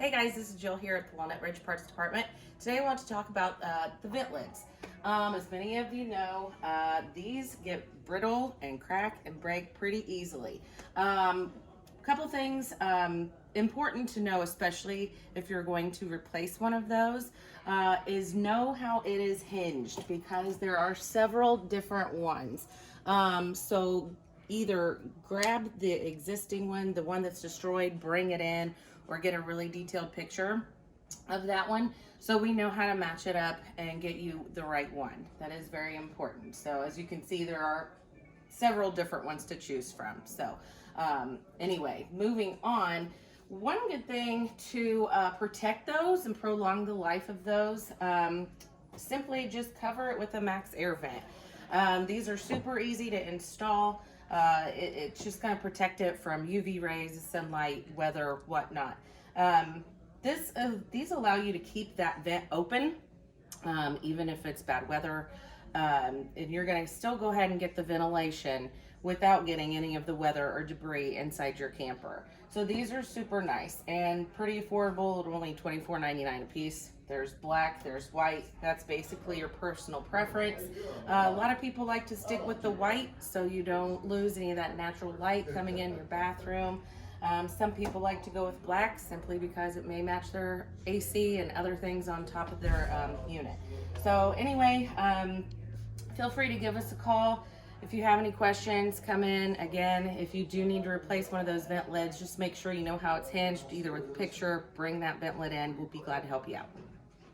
Hey guys, this is Jill here at the Walnut Ridge Parts Department. Today I want to talk about the vent lids. As many of you know, these get brittle and crack and break pretty easily. Couple things important to know, especially if you're going to replace one of those, is know how it is hinged, because there are several different ones. So either grab the existing one, the one that's destroyed, bring it in, or get a really detailed picture of that one so we know how to match it up and get you the right one. That is very important. So as you can see, there are several different ones to choose from. So anyway, moving on, one good thing to protect those and prolong the life of those, simply just cover it with a max air vent. These are super easy to install. It's just going to protect it from UV rays, sunlight, weather, whatnot. These allow you to keep that vent open, even if it's bad weather, and you're going to still go ahead and get the ventilation without getting any of the weather or debris inside your camper. So these are super nice and pretty affordable. They're only $24.99 a piece. There's black, there's white. That's basically your personal preference. A lot of people like to stick with the white so you don't lose any of that natural light coming in your bathroom. Some people like to go with black simply because it may match their AC and other things on top of their unit. So anyway, feel free to give us a call. If you have any questions, come in. Again, if you do need to replace one of those vent lids, just make sure you know how it's hinged, either with a picture, bring that vent lid in. We'll be glad to help you out.